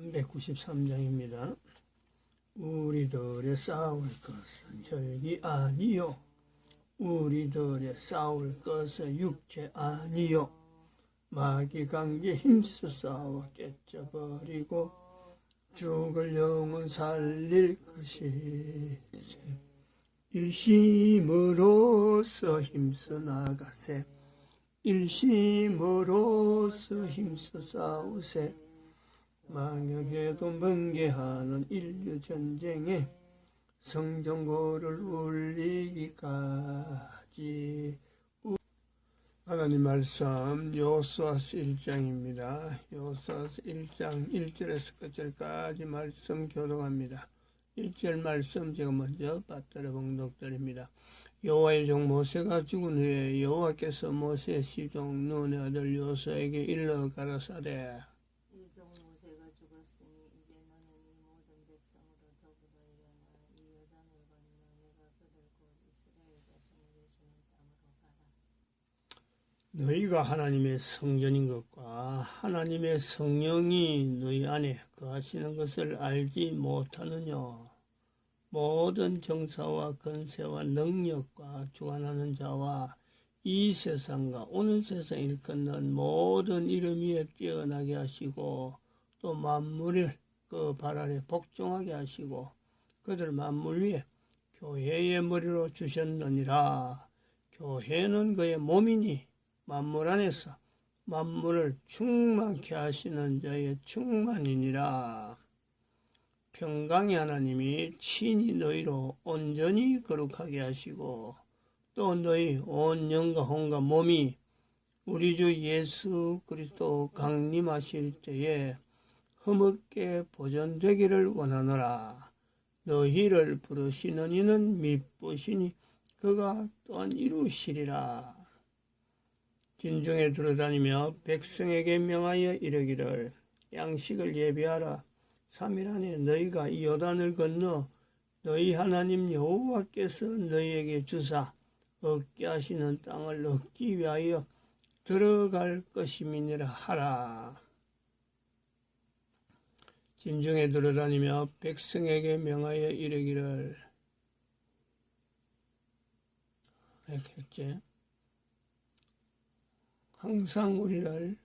393장입니다. 우리들의 싸울 것은 혈기 아니요 우리들의 싸울 것은 육체 아니요 마귀 관계 힘써 싸워 깨쳐버리고 죽을 영혼 살릴 것이 일심으로서 힘써 나가세 일심으로서 힘써 싸우세 망역에도 번개하는 인류전쟁에 성전고를 울리기까지. 하나님 말씀 여호수아서 1장입니다. 여호수아서 1장 1절에서 끝절까지 말씀 교독합니다. 1절 말씀 제가 먼저 받들어 봉독드립니다. 여호와의 종 모세가 죽은 후에 여호와께서 모세의 시종 눈의 아들 여호수아에게 일러 가라사대 너희가 하나님의 성전인 것과 하나님의 성령이 너희 안에 거하시는 것을 알지 못하느냐. 모든 정사와 권세와 능력과 주관하는 자와 이 세상과 오는 세상 일컫는 모든 이름 위에 뛰어나게 하시고 또 만물을 그 발 아래 복종하게 하시고 그들 만물 위에 교회의 머리로 주셨느니라. 교회는 그의 몸이니 만물 안에서 만물을 충만케 하시는 자의 충만이니라. 평강의 하나님이 친히 너희로 온전히 거룩하게 하시고 또 너희 온 영과 혼과 몸이 우리 주 예수 그리스도 강림하실 때에 흠없게 보존되기를 원하노라. 너희를 부르시는 이는 미쁘시니 그가 또한 이루시리라. 진중에 들어다니며 백성에게 명하여 이르기를 양식을 예비하라. 3일 안에 너희가 이 요단을 건너 너희 하나님 여호와께서 너희에게 주사 얻게 하시는 땅을 얻기 위하여 들어갈 것임이니라 하라. 진중에 들어다니며 백성에게 명하여 이르기를 이렇게 했지. 항상 우리를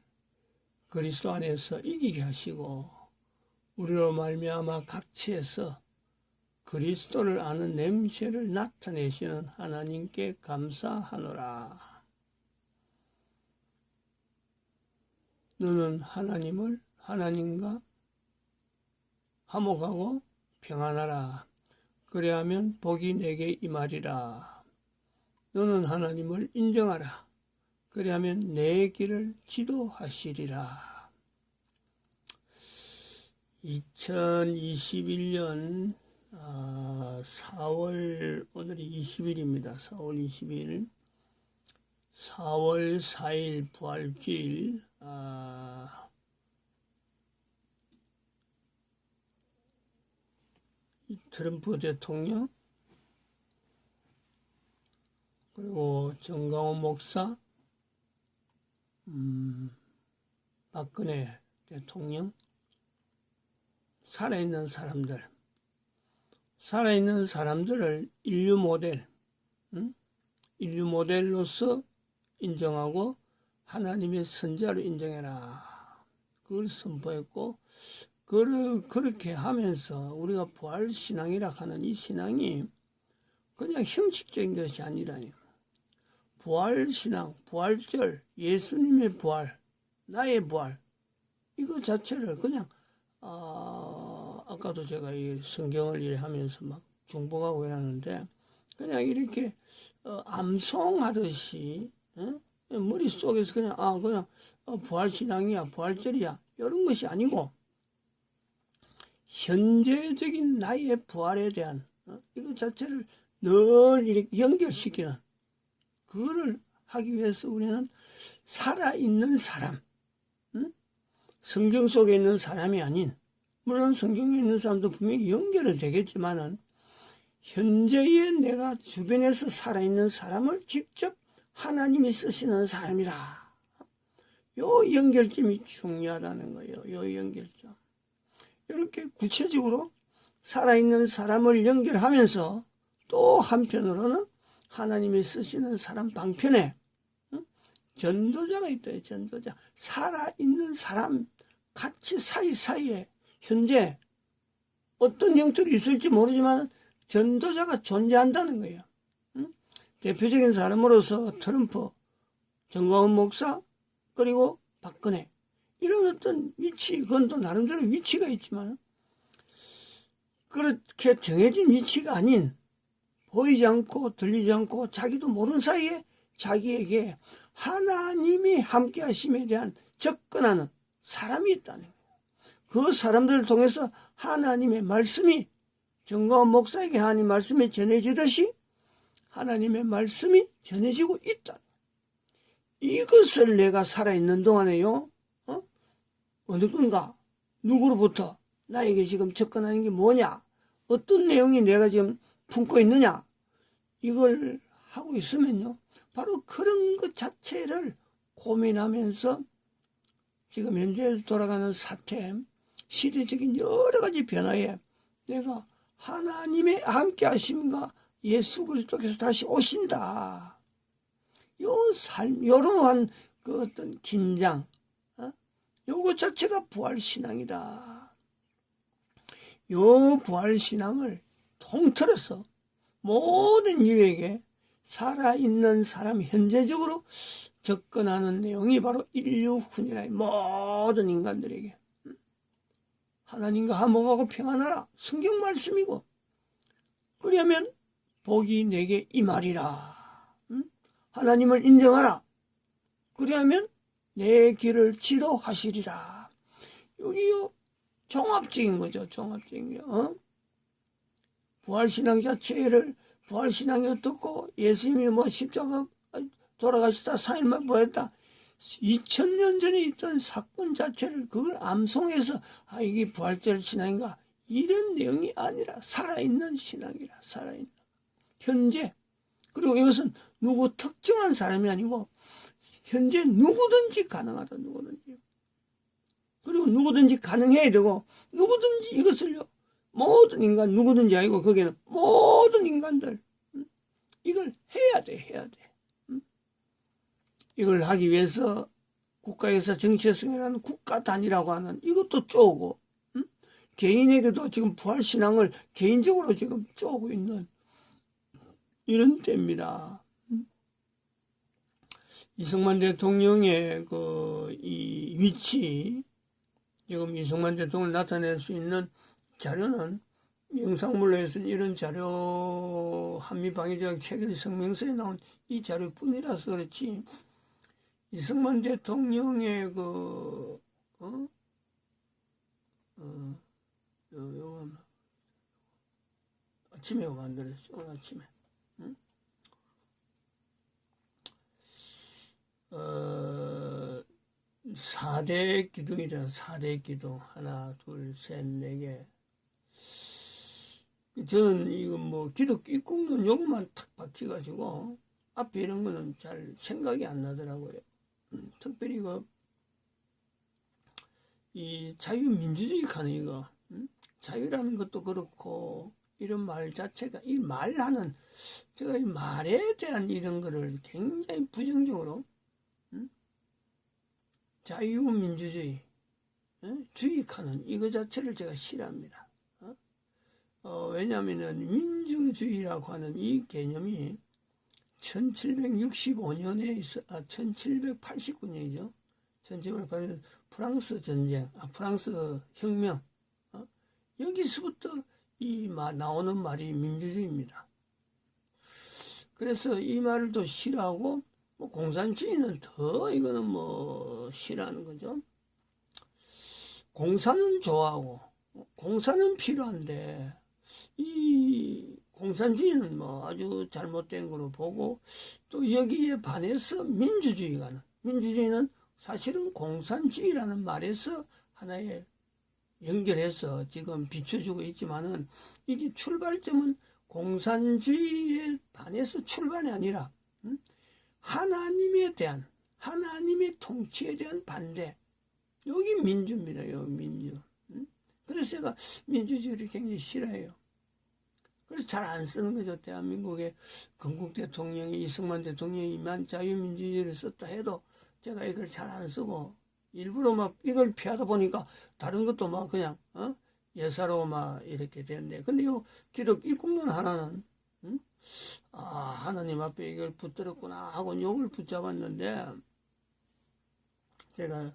그리스도 안에서 이기게 하시고 우리로 말미암아 각지에서 그리스도를 아는 냄새를 나타내시는 하나님께 감사하노라. 너는 하나님과 화목하고 평안하라. 그래야면 복이 내게 임하리라. 너는 하나님을 인정하라. 그리하면 내 길을 지도하시리라. 2021년 4월 오늘이 20일입니다. 4월 20일 4월 4일 부활주일 트럼프 대통령 그리고 정강원 목사 박근혜 대통령 살아있는 사람들을 인류 모델로서 인정하고 하나님의 선자로 인정해라. 그걸 선포했고 그렇게 하면서 우리가 부활신앙이라 하는 이 신앙이 그냥 형식적인 것이 아니라요. 부활신앙, 부활절, 예수님의 부활, 나의 부활 이거 자체를 그냥 아까도 제가 이 성경을 하면서 막 중복하고 이러는데 그냥 이렇게 암송하듯이 머릿속에서 그냥 부활신앙이야 부활절이야 이런 것이 아니고 현재적인 나의 부활에 대한 이거 자체를 늘 이렇게 연결시키는 그거를 하기 위해서 우리는 살아있는 사람, 성경 속에 있는 사람이 아닌, 물론 성경에 있는 사람도 분명히 연결은 되겠지만은, 현재의 내가 주변에서 살아있는 사람을 직접 하나님이 쓰시는 사람이라. 요 연결점이 중요하다는 거예요. 요 연결점. 이렇게 구체적으로 살아있는 사람을 연결하면서 또 한편으로는 하나님이 쓰시는 사람 방편에 전도자가 있다. 전도자. 살아있는 사람 같이 사이사이에 현재 어떤 형태로 있을지 모르지만 전도자가 존재한다는 거예요. 대표적인 사람으로서 트럼프, 정광훈 목사, 그리고 박근혜 이런 어떤 위치, 그건 또 나름대로 위치가 있지만 그렇게 정해진 위치가 아닌 보이지 않고 들리지 않고 자기도 모르는 사이에 자기에게 하나님이 함께 하심에 대한 접근하는 사람이 있다는 거예요. 그 사람들을 통해서 하나님의 말씀이 정광훈 목사에게 하나님 말씀이 전해지듯이 하나님의 말씀이 전해지고 있다. 이것을 내가 살아있는 동안에요. 어느 건가? 누구로부터 나에게 지금 접근하는 게 뭐냐? 어떤 내용이 내가 지금 품고 있느냐? 이걸 하고 있으면요. 바로 그런 것 자체를 고민하면서 지금 현재 돌아가는 사태, 시대적인 여러 가지 변화에 내가 하나님의 함께 하심과 예수 그리스도께서 다시 오신다. 요 삶, 요러한 그 어떤 긴장, 요거 자체가 부활신앙이다. 요 부활신앙을 통틀어서 모든 이에게 살아있는 사람 현재적으로 접근하는 내용이 바로 인류 훈이라. 모든 인간들에게 하나님과 화목하고 평안하라. 성경 말씀이고 그러면 복이 내게 임하리라. 하나님을 인정하라. 그러면 내 길을 지도하시리라. 여기요 종합적인 거죠. 종합적인 거. 부활신앙 자체를 부활신앙이 어떻고 예수님이 뭐 십자가 돌아가시다 4일만 부활했다. 2000년 전에 있던 사건 자체를 그걸 암송해서 이게 부활절 신앙인가 이런 내용이 아니라 살아있는 신앙이라. 살아있는 현재. 그리고 이것은 누구 특정한 사람이 아니고 현재 누구든지 가능하다. 누구든지. 그리고 누구든지 가능해야 되고 누구든지 이것을요. 모든 인간 누구든지 아니고 거기에는 모든 인간들 이걸 해야 돼. 해야 돼. 이걸 하기 위해서 국가에서 정체성이라는 국가 단위라고 하는 이것도 쪼고 개인에게도 지금 부활신앙을 개인적으로 지금 쪼고 있는 이런 때입니다. 이승만 대통령의 이 위치, 지금 이승만 대통령을 나타낼 수 있는 자료는 영상물로에서는 이런 자료 한미방위적 체결 성명서에 나온 이 자료뿐이라서 그렇지 이승만 대통령의 아침에 만들었어요. 오늘 아침에. 4대 기둥이잖아. 4대 기둥. 하나, 둘, 셋, 네 개. 저는 이거 뭐 기독교 꾹는 요것만 탁 박혀가지고 앞에 이런 거는 잘 생각이 안 나더라고요. 특별히 이 자유민주주의 가는 이거 자유라는 것도 그렇고 이런 말 자체가 이 말하는 제가 이 말에 대한 이런 거를 굉장히 부정적으로 자유민주주의 주의하는 이거 자체를 제가 싫어합니다. 왜냐하면 민주주의라고 하는 이 개념이 1765년에 1789년이죠. 1789년 프랑스 전쟁, 프랑스 혁명. 여기서부터 나오는 말이 민주주의입니다. 그래서 이 말을 또 싫어하고 공산주의는 더 이거는 싫어하는 거죠. 공산은 좋아하고 공산은 필요한데 이 공산주의는 아주 잘못된 거로 보고 또 여기에 반해서 민주주의는 사실은 공산주의라는 말에서 하나의 연결해서 지금 비춰주고 있지만은 이게 출발점은 공산주의에 반해서 출발이 아니라 하나님에 대한 하나님의 통치에 대한 반대. 여기 민주입니다. 여기 민주. 그래서 그래서 제가 민주주의를 굉장히 싫어해요. 그래서 잘 안 쓰는 거죠. 대한민국의 건국 대통령이 이승만 대통령이만 자유민주주의를 썼다 해도 제가 이걸 잘 안 쓰고 일부러 막 이걸 피하다 보니까 다른 것도 막 그냥 예사로 막 이렇게 되는데, 근데 이 국론 하나는 하나님 앞에 이걸 붙들었구나 하고 욕을 붙잡았는데, 제가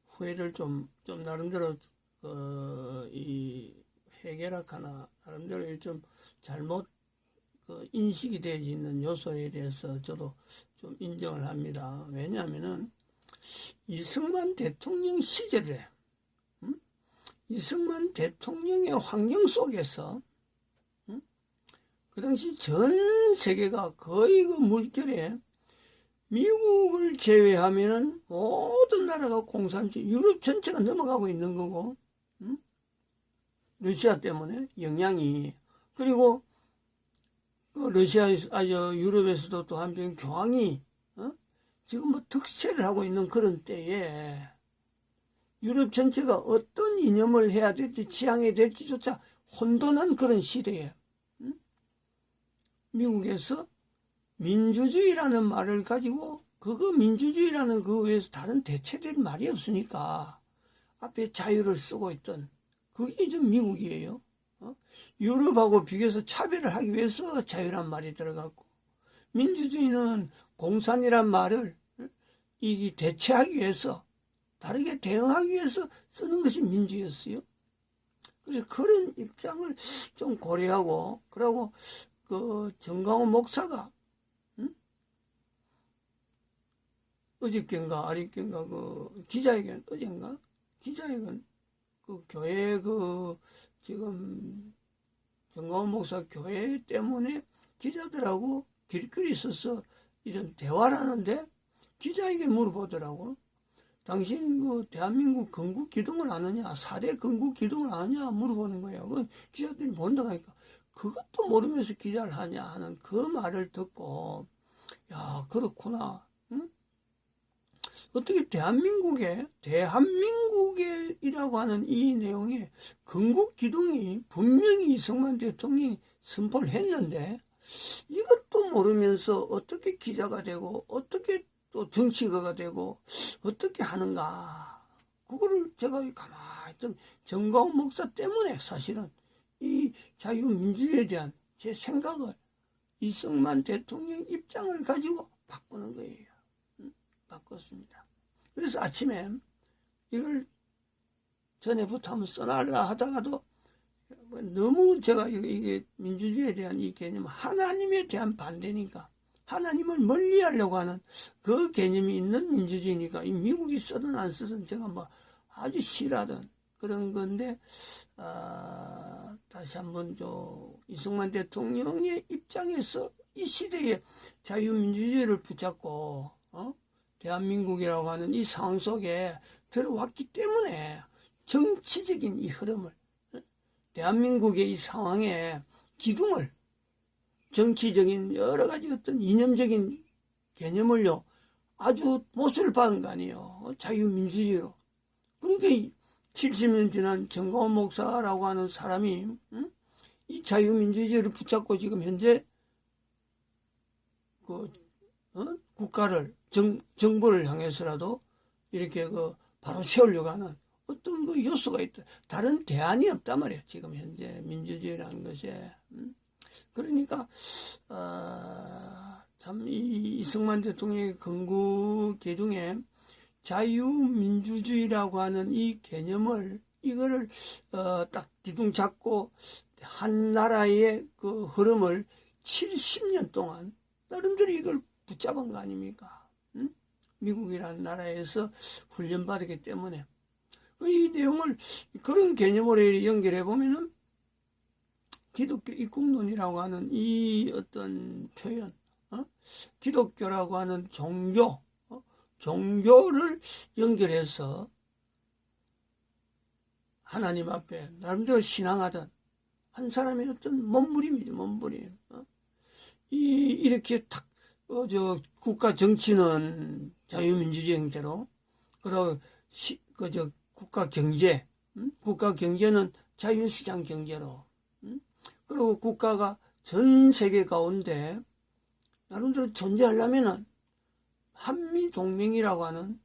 후회를 좀 나름대로 이 해결하거나 나름대로 좀 잘못 인식이 되어 있는 요소에 대해서 저도 좀 인정을 합니다. 왜냐하면은 이승만 대통령 시절에 이승만 대통령의 환경 속에서 그 당시 전 세계가 거의 그 물결에 미국을 제외하면은 모든 나라가 공산주의, 유럽 전체가 넘어가고 있는 거고, 러시아 때문에 영향이, 그리고 그 유럽에서도 또 한편 교황이 지금 뭐 득세를 하고 있는 그런 때에 유럽 전체가 어떤 이념을 해야 될지 지향해야 될지조차 혼돈한 그런 시대에 미국에서 민주주의라는 말을 가지고 그거 민주주의라는 그 외에서 다른 대체될 말이 없으니까 앞에 자유를 쓰고 있던 그게 좀 미국이에요. 유럽하고 비교해서 차별을 하기 위해서 자유란 말이 들어갔고, 민주주의는 공산이란 말을 이 대체하기 위해서, 다르게 대응하기 위해서 쓰는 것이 민주였어요. 그래서 그런 입장을 좀 고려하고, 그러고 그 정강훈 목사가 어저께인가 아랫께인가 그 기자회견, 어젠가 기자회견, 그 교회 지금 정강훈 목사 교회 때문에 기자들하고 길거리 있어서 이런 대화를 하는데 기자에게 물어보더라고. 당신 그 대한민국 건국 기둥을 아느냐, 4대 건국 기둥을 아느냐 물어보는 거예요. 그 기자들이 본다고 하니까 그것도 모르면서 기자를 하냐 하는 그 말을 듣고, 야, 그렇구나. 응? 어떻게 대한민국이라고 하는 이 내용에 건국 기둥이 분명히 이승만 대통령이 선포를 했는데, 이것도 모르면서 어떻게 기자가 되고 어떻게 또 정치가가 되고 어떻게 하는가, 그거를 제가 가만히 있던 정강훈 목사 때문에 사실은 이 자유민주주의에 대한 제 생각을 이승만 대통령 입장을 가지고 바꾸는 거예요. 바꿨습니다. 그래서 아침에 이걸 전에부터 한번 써놔라 하다가도 너무 제가 이게 민주주의에 대한 이 개념, 하나님에 대한 반대니까, 하나님을 멀리 하려고 하는 그 개념이 있는 민주주의니까, 이 미국이 쓰든 안 쓰든 제가 뭐 아주 싫어하던 그런 건데, 다시 한번 이승만 대통령의 입장에서 이 시대에 자유민주주의를 붙잡고 대한민국이라고 하는 이 상황 속에 들어왔기 때문에 정치적인 이 흐름을, 대한민국의 이 상황에 기둥을, 정치적인 여러 가지 어떤 이념적인 개념을요 아주 못을 박은 거 아니에요. 자유민주주의로. 그러니까 70년 지난 정강훈 목사라고 하는 사람이 이 자유민주주의를 붙잡고 지금 현재 국가를 정부를 향해서라도 이렇게 바로 세우려고 하는 어떤 그 요소가 있다. 다른 대안이 없단 말이에요. 지금 현재 민주주의라는 것이. 그러니까 참 이승만 대통령의 건국 기둥에 자유민주주의라고 하는 이 개념을, 이거를 딱 기둥 잡고 한 나라의 그 흐름을 70년 동안 나름대로 이걸 붙잡은 거 아닙니까? 미국이라는 나라에서 훈련받았기 때문에 이 내용을 그런 개념으로 연결해 보면은 기독교 입국론이라고 하는 이 어떤 표현, 기독교라고 하는 종교를 연결해서 하나님 앞에 나름대로 신앙하던 한 사람의 어떤 몸부림이죠, 몸부림. 이렇게 탁, 국가 정치는 자유민주주의 형태로, 그리고 국가 경제는 자유시장 경제로. 그리고 국가가 전 세계 가운데 나름대로 존재하려면은 한미동맹이라고 하는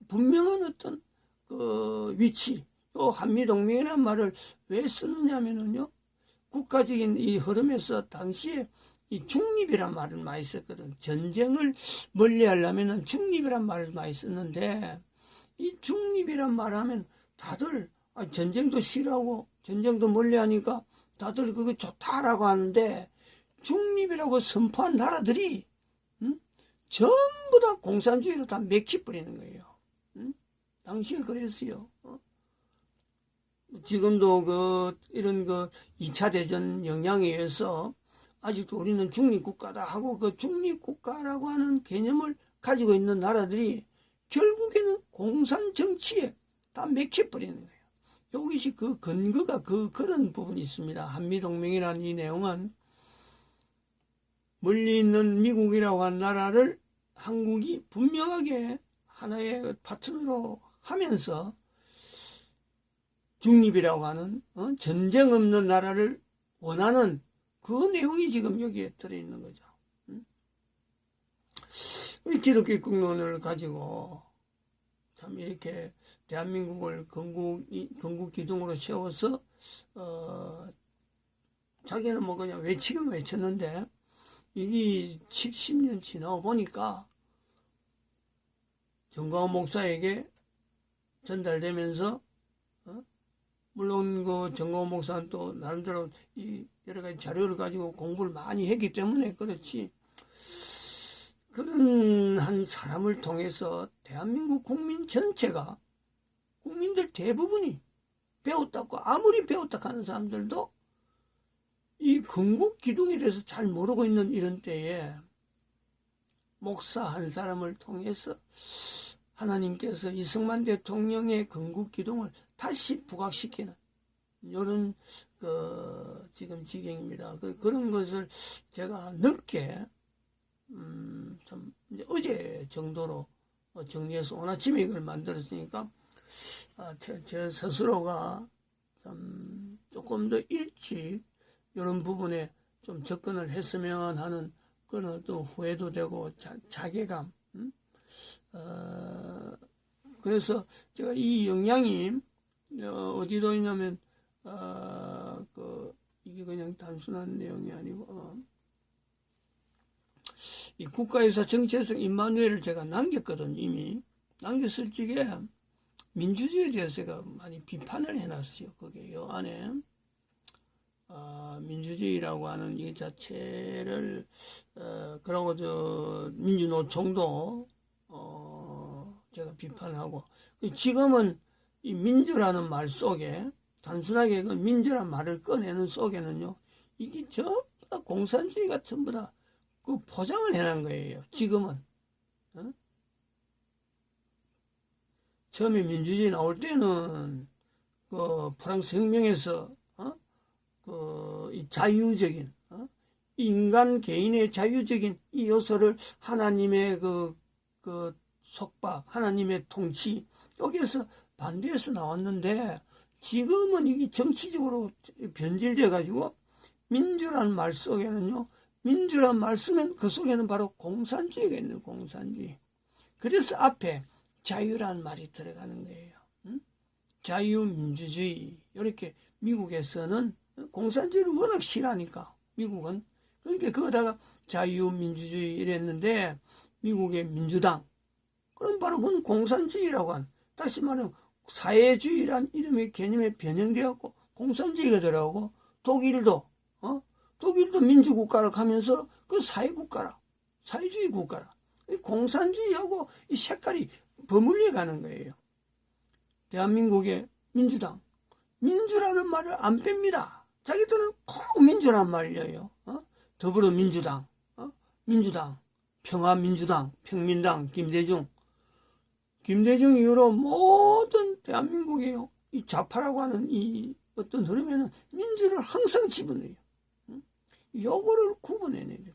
분명한 어떤 그 위치, 또 한미동맹이라는 말을 왜 쓰느냐면은요, 국가적인 이 흐름에서 당시에 이 중립이란 말을 많이 썼거든. 전쟁을 멀리 하려면은 중립이란 말을 많이 썼는데, 이 중립이란 말 하면 다들 전쟁도 싫어하고 전쟁도 멀리 하니까 다들 그거 좋다라고 하는데, 중립이라고 선포한 나라들이 전부 다 공산주의로 다 맥혀버리는 거예요. 당시에 그랬어요. 지금도 이런 2차 대전 영향에 의해서 아직도 우리는 중립국가다 하고 그 중립국가라고 하는 개념을 가지고 있는 나라들이 결국에는 공산 정치에 다 맥혀버리는 거예요. 이것이 그 근거가 그런 부분이 있습니다. 한미동맹이라는 이 내용은 멀리 있는 미국이라고 하는 나라를 한국이 분명하게 하나의 파트너로 하면서 중립이라고 하는 전쟁 없는 나라를 원하는 그 내용이 지금 여기에 들어있는 거죠. 기독교 입국론을 가지고 참 이렇게 대한민국을 건국 기둥으로 세워서 자기는 뭐 그냥 외치긴 외쳤는데 이게 70년 지나고 보니까 정광훈 목사에게 전달되면서 물론 그 정광훈 목사는 또 나름대로 이 여러 가지 자료를 가지고 공부를 많이 했기 때문에 그렇지, 그런 한 사람을 통해서 대한민국 국민 전체가, 국민들 대부분이 배웠다고, 아무리 배웠다고 하는 사람들도 이 건국 기둥에 대해서 잘 모르고 있는 이런 때에 목사 한 사람을 통해서 하나님께서 이승만 대통령의 건국 기둥을 다시 부각시키는 이런 지금 지경입니다. 그런 것을 제가 늦게 참 이제 어제 정도로 정리해서 오늘 아침에 이걸 만들었으니까 제 스스로가 참 조금 더 일찍 이런 부분에 좀 접근을 했으면 하는 그런 또 후회도 되고 자괴감. 그래서 제가 이 영향이 어디도 있냐면 이게 그냥 단순한 내용이 아니고 이 국가유사 정체성 임마누엘을 제가 남겼거든. 이미 남겼을 적에 민주주의에 대해서 제가 많이 비판을 해놨어요. 그게 요 안에 민주주의라고 하는 이 자체를 그러고 민주노총도 제가 비판하고, 지금은 이 민주라는 말 속에 단순하게 그 민주란 말을 꺼내는 속에는요, 이게 전부 다 공산주의가 전부 다 그 포장을 해놓은 거예요. 지금은 처음에 민주주의 나올 때는 그 프랑스 혁명에서 이 자유적인 인간 개인의 자유적인 이 요소를 하나님의 그 속박, 하나님의 통치, 여기에서 반대해서 나왔는데, 지금은 이게 정치적으로 변질돼 가지고 민주라는 말 속에는요, 민주란 말 쓰면 그 속에는 바로 공산주의가 있는, 공산주의. 그래서 앞에 자유라는 말이 들어가는 거예요. 자유민주주의. 이렇게 미국에서는 공산주의를 워낙 싫어하니까 미국은, 그러니까 거기다가 자유민주주의 이랬는데, 미국의 민주당, 그럼 바로 그건 공산주의라고 한, 다시 말하면 사회주의란 이름의 개념에 변형되었고 공산주의가 들어가고, 독일도 민주국가라고 하면서 그 사회국가라, 사회주의 국가라. 공산주의하고 이 색깔이 버물려 가는 거예요. 대한민국의 민주당, 민주라는 말을 안 뺍니다. 자기들은 꼭 민주란 말이에요. 더불어민주당, 민주당, 평화민주당, 평민당, 김대중 이후로 모든 대한민국의 이 좌파라고 하는 이 어떤 흐름에는 민주를 항상 집어넣어요. 요거를 구분해내야 돼.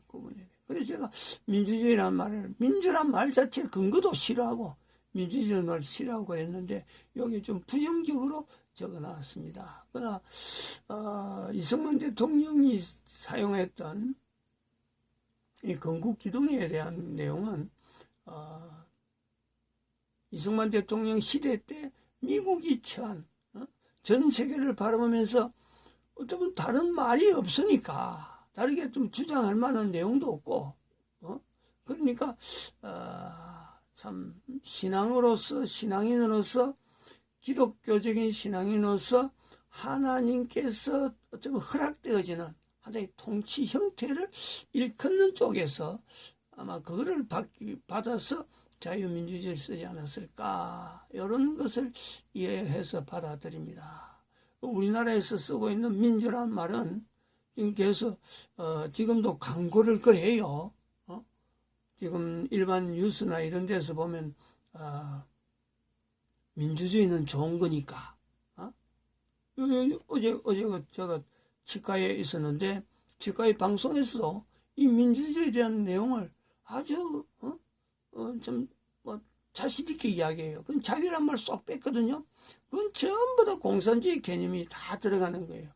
그래서 제가 민주주의란 말을, 민주란 말 자체 근거도 싫어하고, 민주주의를 싫어하고 그랬는데 여기 좀 부정적으로 적어 놨습니다. 그러나 이승만 대통령이 사용했던 이 건국기둥에 대한 내용은 이승만 대통령 시대 때 미국이 처한 전 세계를 바라보면서 어쩌면 다른 말이 없으니까 다르게 좀 주장할 만한 내용도 없고 그러니까 참 신앙인으로서 기독교적인 신앙인으로서 하나님께서 어쩌면 허락되어지는 하나의 통치 형태를 일컫는 쪽에서 아마 그거를 받아서 자유민주주의를 쓰지 않았을까 이런 것을 이해해서 받아들입니다. 우리나라에서 쓰고 있는 민주란 말은 지금 계속 지금도 광고를 그래요. 지금 일반 뉴스나 이런 데서 보면 민주주의는 좋은 거니까. 어제 제가 치과에 있었는데 치과의 방송에서 이 민주주의에 대한 내용을 아주 좀 자신 있게 이야기해요. 그건 자유란 말 쏙 뺐거든요. 그건 전부 다 공산주의 개념이 다 들어가는 거예요.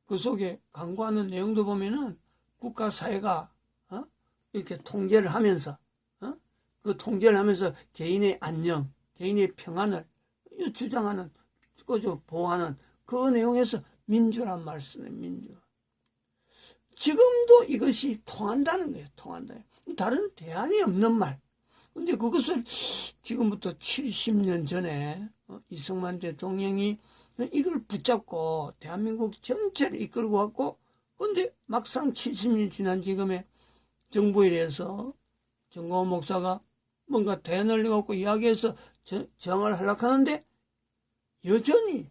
그 속에 광고하는 내용도 보면은 국가 사회가 이렇게 통제를 하면서 그 통제를 하면서 개인의 안녕, 개인의 평안을 주장하는, 보호하는 그 내용에서 민주란 말 쓰는 민주. 지금도 이것이 통한다는 거예요. 통한다. 다른 대안이 없는 말. 근데 그것을 지금부터 70년 전에 이승만 대통령이 이걸 붙잡고 대한민국 전체를 이끌고 왔고, 근데 막상 70년 지난 지금에 정부에 대해서 정광훈 목사가 뭔가 대안을 갖고 이야기해서 정을 하락하는데 여전히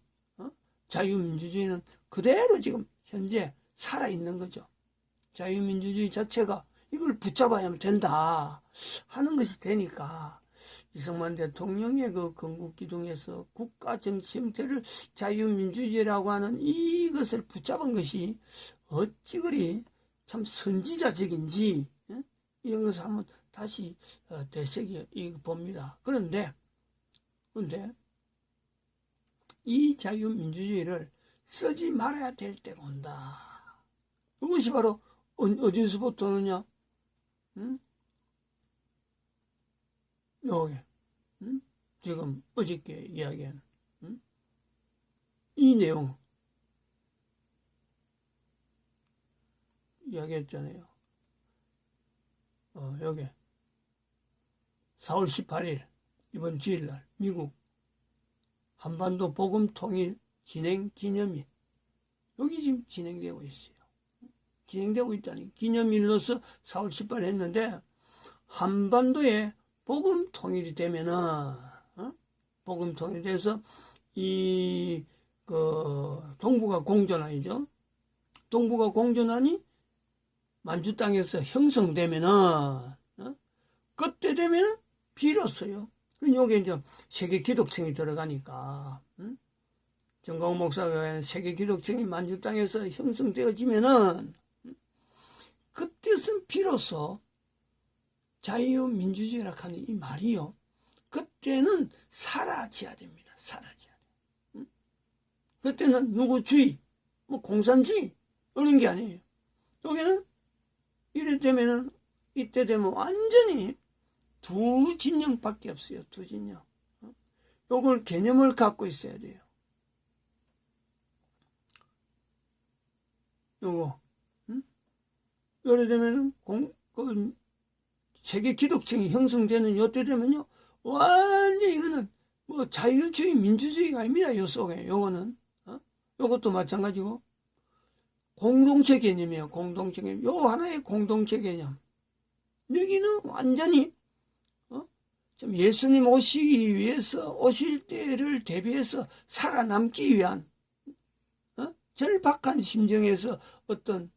자유민주주의는 그대로 지금 현재 살아있는 거죠. 자유민주주의 자체가 이걸 붙잡아야 된다 하는 것이 되니까 이승만 대통령의 그 건국기둥에서 국가 정치 형태를 자유민주주의라고 하는 이것을 붙잡은 것이 어찌 그리 참 선지자적인지 이런 것을 한번 다시 되새겨 봅니다. 그런데 이 자유민주주의를 쓰지 말아야 될 때가 온다. 그것이 바로 어디서부터 오느냐? 여기 지금 어저께 이야기한 이 내용 이야기했잖아요. 여기 4월 18일 이번 주일날 미국 한반도 복음 통일 진행 기념일 여기 지금 진행되고 있어요. 진행되고 있다니 기념일로서 4월 18일 했는데 한반도에 복음 통일이 되면은 복음 통일이 돼서 이 동북아 공존안이죠. 동북아 공존안이 만주 땅에서 형성되면은 그때 되면은 비로소요. 여기 이제 세계 기독청이 들어가니까 정광훈 목사가 세계 기독청이 만주 땅에서 형성되어지면은 그때는 비로소 자유민주주의라 하는 이 말이요. 그때는 사라져야 됩니다. 사라져야 돼. 그때는 누구 주의, 공산주의 이런 게 아니에요. 여기는 이래 되면은 이때 되면 완전히 두 진영밖에 없어요. 두 진영. 요걸 개념을 갖고 있어야 돼요. 요거. 이래 되면은 세계 기독청이 형성되는 요때 되면요. 완전히 이거는 자유주의, 민주주의가 아닙니다. 요 속에. 요거는. 요것도 마찬가지고. 공동체 개념이에요. 공동체 개념. 요 하나의 공동체 개념. 여기는 완전히 좀 예수님 오시기 위해서 오실 때를 대비해서 살아남기 위한 절박한 심정에서 어떤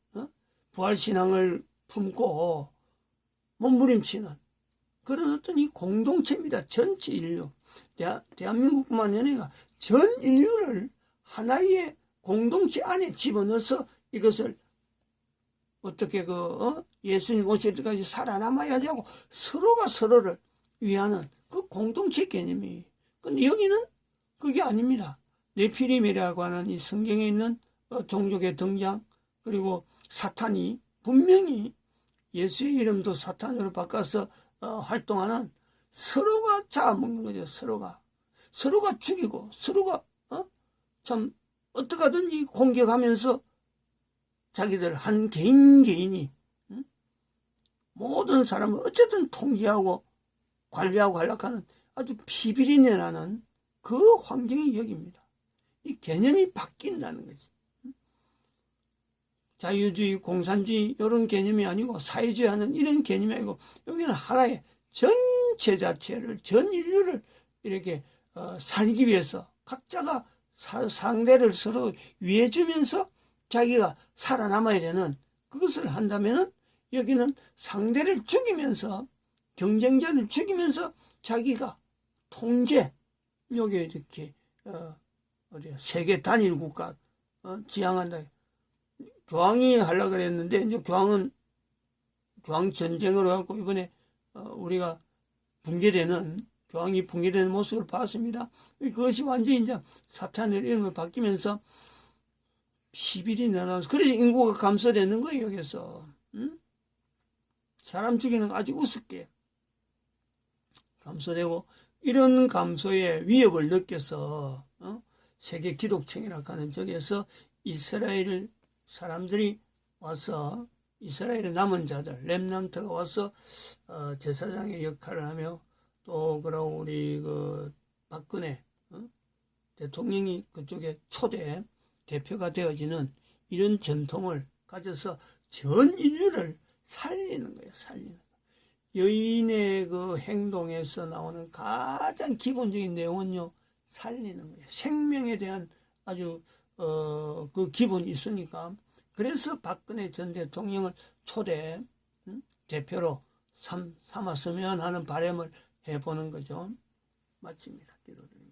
부활신앙을 품고 몸부림치는 그런 어떤 이 공동체입니다. 전체 인류. 대한민국뿐만 아니라 전 인류를 하나의 공동체 안에 집어넣어서 이것을 어떻게 예수님 오실 때까지 살아남아야지 하고 서로가 서로를 위하는 그 공동체 개념이. 근데 여기는 그게 아닙니다. 네피림이라고 하는 이 성경에 있는 종족의 등장, 그리고 사탄이 분명히 예수의 이름도 사탄으로 바꿔서 활동하는, 서로가 잡아먹는 거죠. 서로가 죽이고 서로가 참 어떻게 하든지 공격하면서 자기들 한 개인이 모든 사람을 어쨌든 통제하고 관리하고 하려고 아주 피비린내 나는 그 환경이 여기입니다. 이 개념이 바뀐다는 거지. 자유주의, 공산주의 이런 개념이 아니고 사회주의 하는 이런 개념이 아니고 여기는 하나의 전체 자체를, 전 인류를 이렇게 살기 위해서 각자가 상대를 서로 위해주면서 자기가 살아남아야 되는 그것을 한다면은 여기는 상대를 죽이면서, 경쟁자를 죽이면서 자기가 통제, 여기 이렇게 세계 단일 국가 지향한다. 교황이 하려고 그랬는데 이제 교황 전쟁으로 하고 이번에 우리가 교황이 붕괴되는 모습을 봤습니다. 그것이 완전히 이제 사탄의 이름을 바뀌면서 피비리 나눠서, 그래서 인구가 감소되는 거예요. 여기서 사람 죽이는 거 아주 우습게 감소되고, 이런 감소의 위협을 느껴서 세계 기독청이라고 하는 쪽에서 이스라엘 사람들이 와서, 이스라엘의 남은 자들 렘넌트가 와서 제사장의 역할을 하며, 또 그러고 우리 그 박근혜 대통령이 그쪽에 초대 대표가 되어지는 이런 전통을 가져서 전 인류를 살리는 거예요. 여인의 그 행동에서 나오는 가장 기본적인 내용은요, 살리는 거예요. 생명에 대한 아주 그 기본이 있으니까. 그래서 박근혜 전 대통령을 초대 대표로 삼았으면 하는 바람을 해보는 거죠. 마칩니다. 기도드립니다.